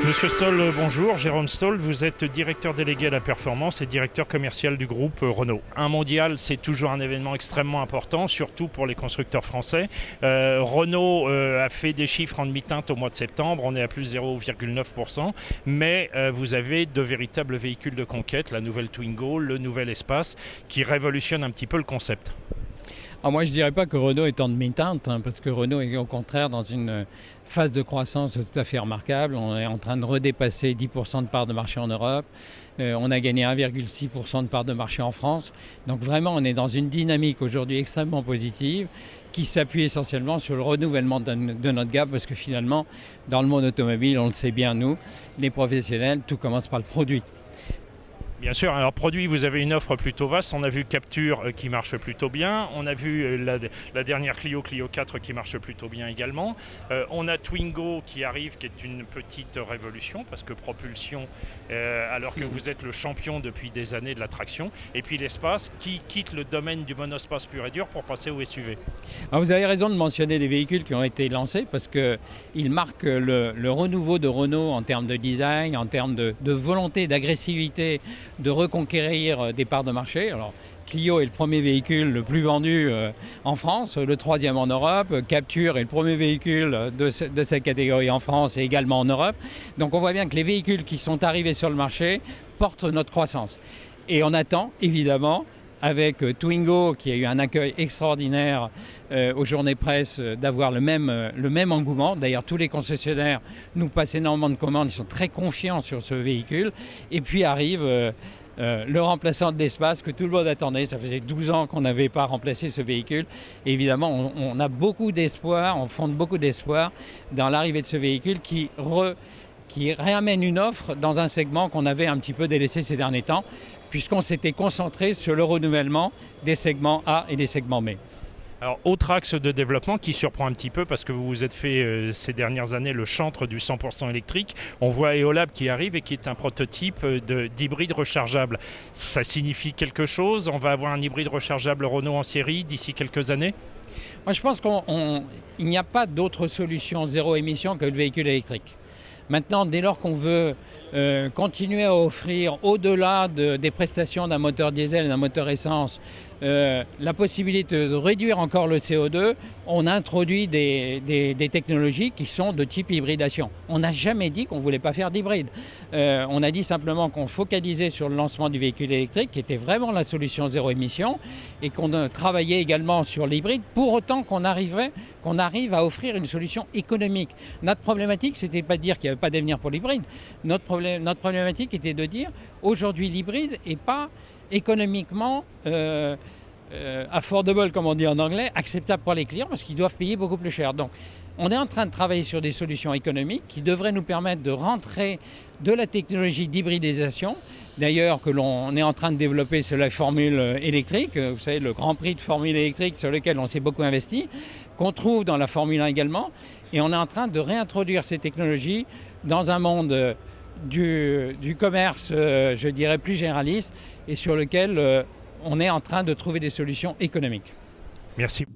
Monsieur Stoll, bonjour. Jérôme Stoll, vous êtes directeur délégué à la performance et directeur commercial du groupe Renault. Un mondial, c'est toujours un événement extrêmement important, surtout pour les constructeurs français. Renault a fait des chiffres en demi-teinte au mois de septembre, on est à plus 0,9%, mais vous avez de véritables véhicules de conquête, la nouvelle Twingo, le nouvel Espace, qui révolutionnent un petit peu le concept. Moi, je ne dirais pas que Renault est en demi-teinte, parce que Renault est au contraire dans une phase de croissance tout à fait remarquable. On est en train de redépasser 10% de part de marché en Europe. On a gagné 1,6% de part de marché en France. Donc vraiment, on est dans une dynamique aujourd'hui extrêmement positive qui s'appuie essentiellement sur le renouvellement de notre gamme, parce que finalement, dans le monde automobile, on le sait bien, nous, les professionnels, tout commence par le produit. Bien sûr, alors produit, vous avez une offre plutôt vaste. On a vu Capture qui marche plutôt bien. On a vu la dernière Clio 4 qui marche plutôt bien également. On a Twingo qui arrive, qui est une petite révolution, parce que propulsion, alors que vous êtes le champion depuis des années de la traction. Et puis l'Espace qui quitte le domaine du monospace pur et dur pour passer au SUV. Alors vous avez raison de mentionner les véhicules qui ont été lancés, parce qu'ils marquent le renouveau de Renault en termes de design, en termes de volonté, d'agressivité, de reconquérir des parts de marché. Alors, Clio est le premier véhicule le plus vendu en France, le troisième en Europe. Capture est le premier véhicule de cette catégorie en France et également en Europe. Donc on voit bien que les véhicules qui sont arrivés sur le marché portent notre croissance. Et on attend évidemment, avec Twingo qui a eu un accueil extraordinaire aux journées presse, d'avoir le même engouement. D'ailleurs, tous les concessionnaires nous passent énormément de commandes, ils sont très confiants sur ce véhicule. Et puis arrive le remplaçant de l'Espace que tout le monde attendait. Ça faisait 12 ans qu'on n'avait pas remplacé ce véhicule. Et évidemment, on a beaucoup d'espoir, on fonde beaucoup d'espoir dans l'arrivée de ce véhicule qui réamène une offre dans un segment qu'on avait un petit peu délaissé ces derniers temps, puisqu'on s'était concentré sur le renouvellement des segments A et des segments B. Alors, autre axe de développement qui surprend un petit peu, parce que vous vous êtes fait ces dernières années le chantre du 100% électrique. On voit Eolab qui arrive et qui est un prototype d'hybride rechargeable. Ça signifie quelque chose? On va avoir un hybride rechargeable Renault en série d'ici quelques années? Moi, je pense qu'il n'y a pas d'autre solution zéro émission que le véhicule électrique. Maintenant, dès lors qu'on veut continuer à offrir, au-delà des prestations d'un moteur diesel et d'un moteur essence, la possibilité de réduire encore le CO2, on introduit des technologies qui sont de type hybridation. On n'a jamais dit qu'on ne voulait pas faire d'hybride. On a dit simplement qu'on focalisait sur le lancement du véhicule électrique, qui était vraiment la solution zéro émission, et qu'on travaillait également sur l'hybride, pour autant qu'on arrive à offrir une solution économique. Notre problématique, c'était pas de dire qu'il n'y avait pas d'avenir pour l'hybride. Notre problématique était de dire, aujourd'hui l'hybride n'est pas économiquement affordable, comme on dit en anglais, acceptable pour les clients, parce qu'ils doivent payer beaucoup plus cher. Donc, on est en train de travailler sur des solutions économiques qui devraient nous permettre de rentrer de la technologie d'hybridisation. D'ailleurs, que l'on est en train de développer sur la formule électrique, vous savez, le Grand Prix de formule électrique sur lequel on s'est beaucoup investi, qu'on trouve dans la Formule 1 également. Et on est en train de réintroduire ces technologies dans un monde du commerce, je dirais, plus généraliste, et sur lequel on est en train de trouver des solutions économiques. Merci.